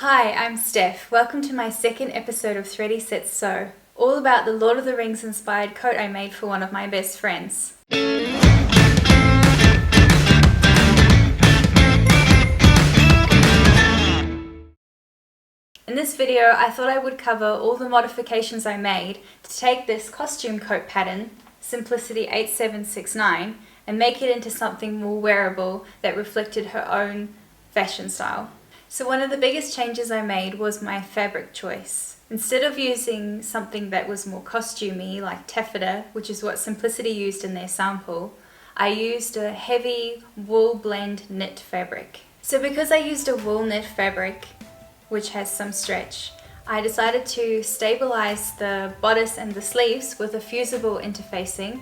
Hi, I'm Steph. Welcome to my second episode of Thready Set Sew, all about the Lord of the Rings inspired coat I made for one of my best friends. In this video, I thought I would cover all the modifications I made to take this costume coat pattern, Simplicity 8769, and make it into something more wearable that reflected her own fashion style. So one of the biggest changes I made was my fabric choice. Instead of using something that was more costumey like taffeta, which is what Simplicity used in their sample, I used a heavy wool blend knit fabric. So because I used a wool knit fabric, which has some stretch, I decided to stabilize the bodice and the sleeves with a fusible interfacing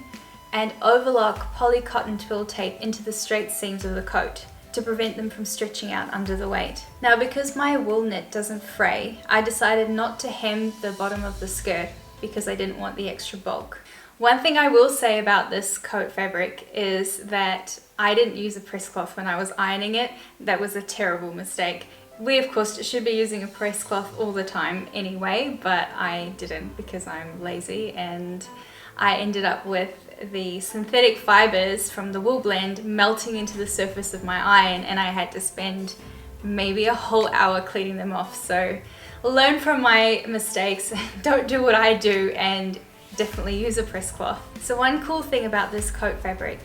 and overlock poly cotton twill tape into the straight seams of the coat to prevent them from stretching out under the weight. Now, because my wool knit doesn't fray, I decided not to hem the bottom of the skirt because I didn't want the extra bulk. One thing I will say about this coat fabric is that I didn't use a press cloth when I was ironing it. That was a terrible mistake. We of course should be using a press cloth all the time anyway, but I didn't because I'm lazy, and I ended up with the synthetic fibers from the wool blend melting into the surface of my iron, and I had to spend maybe a whole hour cleaning them off. So learn from my mistakes, don't do what I do, and definitely use a press cloth. So one cool thing about this coat fabric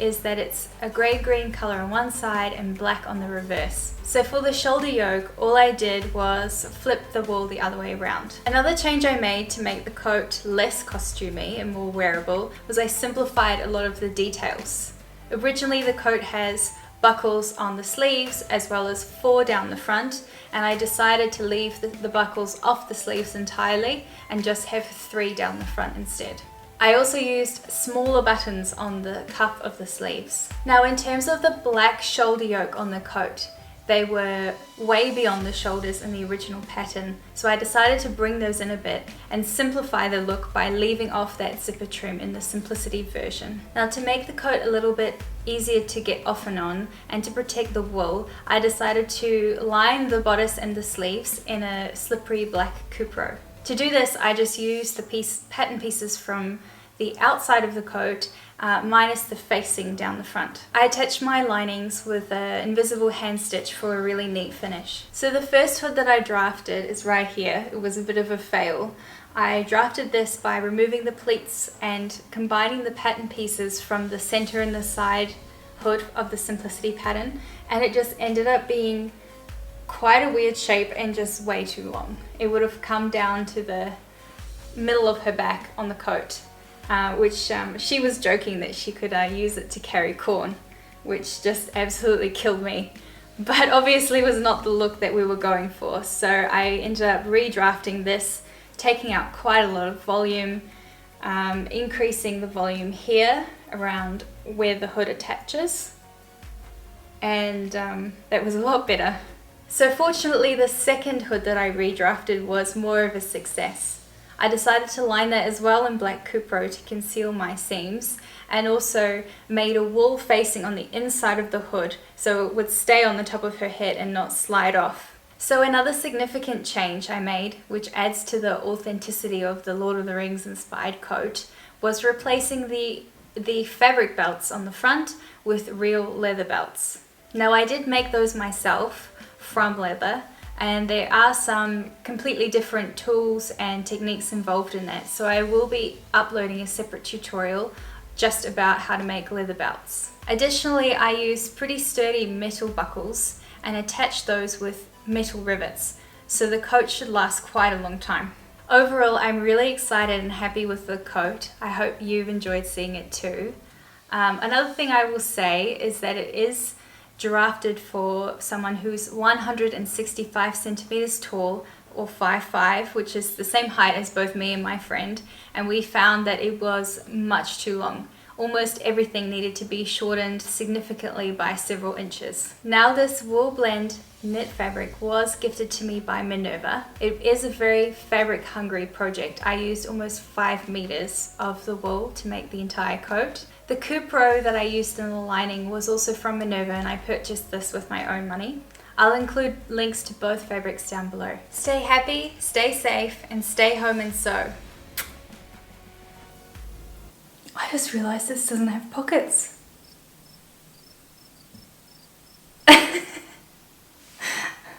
is that it's a grey-green color on one side and black on the reverse. So for the shoulder yoke, all I did was flip the wool the other way around. Another change I made to make the coat less costumey and more wearable was I simplified a lot of the details. Originally the coat has buckles on the sleeves as well as 4 down the front, and I decided to leave the buckles off the sleeves entirely and just have 3 down the front instead. I also used smaller buttons on the cuff of the sleeves. Now in terms of the black shoulder yoke on the coat, they were way beyond the shoulders in the original pattern, so I decided to bring those in a bit and simplify the look by leaving off that zipper trim in the Simplicity version. Now to make the coat a little bit easier to get off and on and to protect the wool, I decided to line the bodice and the sleeves in a slippery black cupro. To do this, I just used the pattern pieces from the outside of the coat minus the facing down the front. I attached my linings with an invisible hand stitch for a really neat finish. So the first hood that I drafted is right here. It was a bit of a fail. I drafted this by removing the pleats and combining the pattern pieces from the center and the side hood of the Simplicity pattern, and it just ended up being quite a weird shape and just way too long. It would have come down to the middle of her back on the coat, which she was joking that she could use it to carry corn, which just absolutely killed me, but obviously was not the look that we were going for. So I ended up redrafting this, taking out quite a lot of volume, increasing the volume here around where the hood attaches, and that was a lot better. So fortunately, the second hood that I redrafted was more of a success. I decided to line that as well in black cupro to conceal my seams, and also made a wool facing on the inside of the hood so it would stay on the top of her head and not slide off. So another significant change I made, which adds to the authenticity of the Lord of the Rings inspired coat, was replacing the fabric belts on the front with real leather belts. Now I did make those myself from leather, and there are some completely different tools and techniques involved in that, so I will be uploading a separate tutorial just about how to make leather belts. Additionally, I used pretty sturdy metal buckles and attached those with metal rivets, so the coat should last quite a long time. Overall, I'm really excited and happy with the coat. I hope you've enjoyed seeing it too. Another thing I will say is that it is drafted for someone who's 165 centimeters tall, or 5'5", which is the same height as both me and my friend, and we found that it was much too long. Almost everything needed to be shortened significantly by several inches. Now this wool blend knit fabric was gifted to me by Minerva. It is a very fabric hungry project. I used almost 5 meters of the wool to make the entire coat. The cupro that I used in the lining was also from Minerva, and I purchased this with my own money. I'll include links to both fabrics down below. Stay happy, stay safe, and stay home and sew. I just realised this doesn't have pockets.